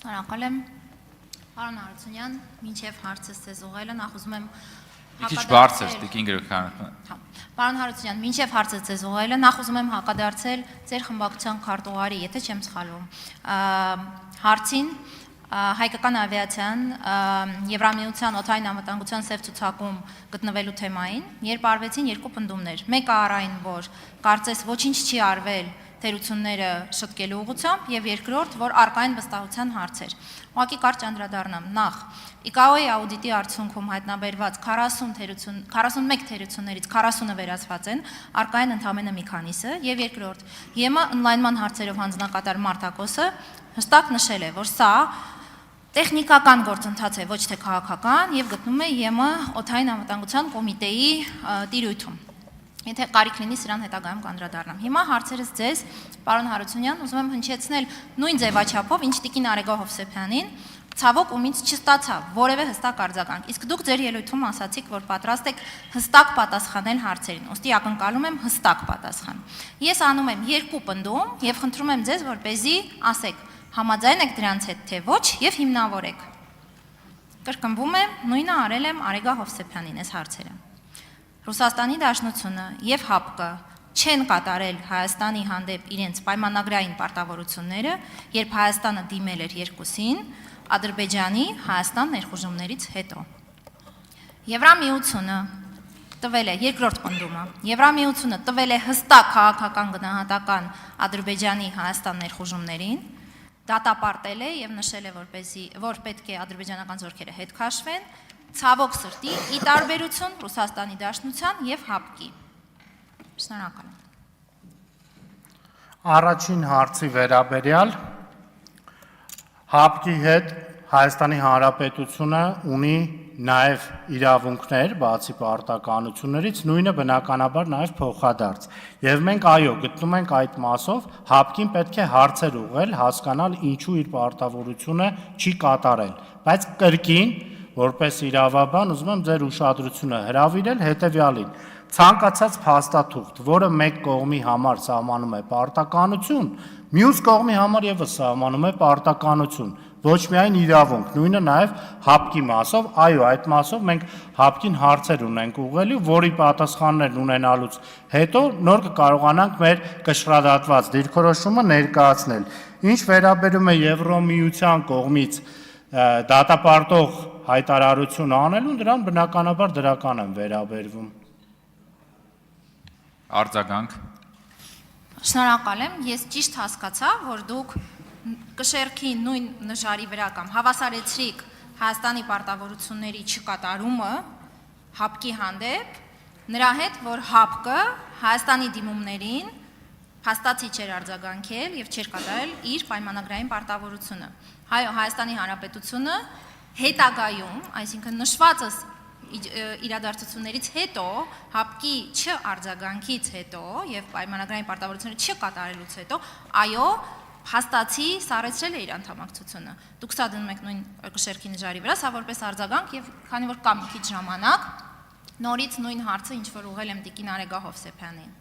Շնորհակալ եմ, պարոն Հարությունյան, մինչև հարցս ձեզ ուղղելը նախ ուզում եմ Քիչ բարձր Տիկին Գրիգորյան։ Պարոն Հարությունյան, մինչև հարցս ձեզ ուղղելը նախ ուզում եմ հակադարձել ձեր խմբակցության քարտուղարի, եթե չեմ սխալվում, հարցին հայկական ավիացիան Եվրամիության օդային անվտանգության սև ցուցակում գտնվելու թեմային, երբ արվեցին երկու պնդումներ, մեկը առային, որ կարծես ոչինչ չի արվել թերությունները շտկելու ուղղությամբ եւ երկրորդ, որ արկային վստահության հարցեր։ Ուղղակի կարճ անդրադառնամ նախ ICAO-ի աուդիտի արդյունքում հայտնաբերված 41 թերություններից 40-ը վերացված են, արկային ընդամենը մի քանիսը եւ երկրորդ, ԵՄ ընդլայնման հարցերով հանձնակատար Մարտակոսը հստակ նշել է, որ սա տեխնիկական գործընթաց է, ոչ թե քաղաքական եւ գտնում է ԵՄ օդային անվտանգության կոմիտեի տիրույթում։ Եթե կարիք լինի սրան հետագայում կանդրադառնամ։ Հիմա հարցերս ձեզ, պարոն Հարությունյան, ուզում եմ հնչեցնել նույն ձևաչափով, ինչ Տիկին Արեգա Հովսեփյանին, ցավոք ումից չստացավ որևէ հստակ արձագանք։ Իսկ դուք ձեր ելույթում ասացիք, որ պատրաստ եք հստակ պատասխանել հարցերին։ Ոստի ակնկալում եմ հստակ պատասխան։ Ես անում եմ երկու պնդում եւ խնդրում եմ ձեզ, որպեսզի ասեք, համաձայն եք դրանց հետ թե ոչ եւ հիմնավորեք։ Կրկնվում է, նույնը արել եմ Արեգա Հովսեփյանին այս հարցերը։ Ռուսաստանի Դաշնությունը եւ ՀԱՊԿ չեն կատարել Հայաստանի հանդեպ իրենց պայմանագրային պարտավորությունները, երբ Հայաստանը դիմել էր երկուսին Ադրբեջանի Հայաստան ներխուժումներից հետո։ Եվրամիությունը տվել է երկրորդ պնդումը։ Եվրամիությունը տվել է հստակ քաղաքական գնահատական Ադրբեջանի Հայաստան ներխուժումներին, դատապարտել է եւ նշել է, որ պետք է ադրբեջանական զորքերը հետ քաշվեն, ցավոք սրտի, ի տարբերություն Ռուսաստանի Դաշնության եւ ՀԱՊԿ-ի։ Շնորհակալ եմ։ Առաջին հարցի վերաբերյալ ՀԱՊԿ-ի հետ Հայաստանի Հանրապետությունը ունի նաև իրավունքներ, բացի պարտականություններից, նույնը բնականաբար նաև փոխադարձ։ Եվ մենք այո, գտնում ենք այդ մասով ՀԱՊԿ-ին պետք է հարցեր ուղղել, հասկանալ ինչու իր պարտավորությունը չի կատարել, բայց կրկին որպես իրավաբան ուզում եմ ձեր ուշադրությունը հրավիրել հետևյալին. ցանկացած փաստաթուղթ, որը մեկ կողմի համար սահմանում է պարտականություն, մյուս կողմի համար եւս սահմանում է պարտականություն, ոչ միայն իրավունք, նույնը նաեւ ՀԱՊԿ-ի մասով, այո, այդ մասով մենք ՀԱՊԿ-ին հարցեր ունենք ուղղելու, որի պատասխաններն ունենալուց հետո նոր կկարողանանք մեր կշռադատված դիրքորոշումը ներկայացնել։ Ինչ վերաբերում է Եվրոմիության կողմից դատապարտող հայտարարություն անելուն, դրան բնականաբար դրական եմ վերաբերվում։ Արձագանք։ Շնորհակալ եմ, ես ճիշտ հասկացա, որ դուք կշեռքի նույն նժարի վրա կամ հավասարեցրիք Հայաստանի պարտավորությունների չկատարումը ՀԱՊԿ-ի հանդեպ, նրա հետ, որ ՀԱՊԿ-ը Հայաստանի դիմումներին փաստացի չէր արձագանքել եւ չէր կատարել իր պայմանագրային պարտավորությունը։ Հայ Հայաստանի Հանրապետությունը հետագայում, այսինքն նշվածս իրադարձություններից հետո, ՀԱՊԿ-ի չարձագանքից հետո եւ պայմանագրային պարտավորությունները չկատարելուց հետո, այո, հաստացի սառեցրել է իր անդամակցությունը։ Դուք սա դնում եք նույն կշեռքի նժարի վրա, սա որպես արձագանք եւ քանի որ կա մի քիչ ժամանակ, նորից նույն հարցը ինչ որ ուղղել եմ Տիկին Արեգա Հովսեփյանին,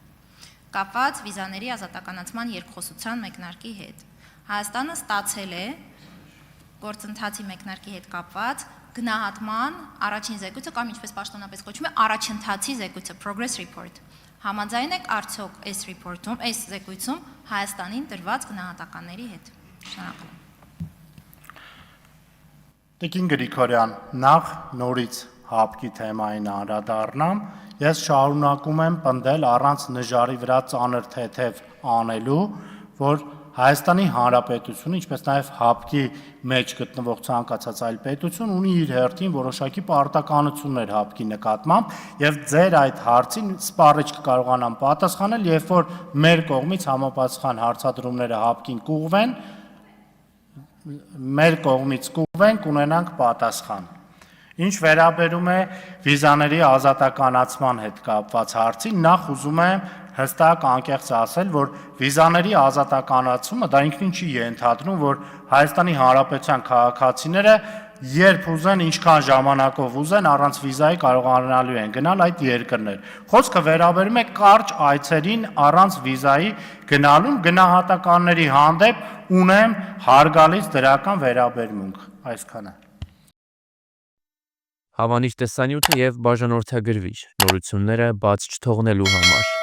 կապված վիզաների ազատականացման երկխոսության մեկնարկի հետ։ Հայաստանը ստացել է գործընթացի մեկնարկի հետ կապված գնահատման առաջին զեկույցը կամ ինչպես պաշտոնապես կոչվում է առաջընթացի զեկույցը Progress Report։ Համաձայն եք արդյոք այս report-ում, այս զեկույցում Հայաստանին տրված գնահատականների հետ։ Շնորհակալ եմ։ Տիկին Գրիգորյան, նախ նորից ՀԱՊԿ-ի թեմային անդրադառնամ, ես շարունակում եմ պնդել առանց նժարի վրա ծանր թեթև անելու, որ Հայաստանի Հանրապետությունը, ինչպես նաև ՀԱՊԿ-ի մեջ գտնվող ցանկացած այլ պետություն ունի իր հերթին որոշակի պարտականություններ ՀԱՊԿ-ի նկատմամբ եւ ձեր այդ հարցին սպառիչ կկարողանամ պատասխանել, երբ որ մեր կողմից համապատասխան հարցադրումները ՀԱՊԿ-ին կուղղվեն, մեր կողմից կուղղվեն, կունենանք պատասխան։ Ինչ վերաբերում է վիզաների ազատականացման հետ կապված հարցին, նախ ուզում եմ հստակ անկեղծ ասել, որ վիզաների ազատականացումը դա ինքնին չի ենթադրում, որ Հայաստանի Հանրապետության քաղաքացիները երբ ուզեն, ինչքան ժամանակով ուզեն, առանց վիզայի կարողանալու են գնալ այդ երկրներ։ Խոսքը վերաբերում է կարճ այցերին առանց վիզայի գնալուն գնահատականների հանդեպ ունեմ հարգալից դրական վերաբերմունք, այսքանը։ Հավանիր տեսանյութը եւ բաժանորդագրվիր նորությունները բաց չթողնելու համար։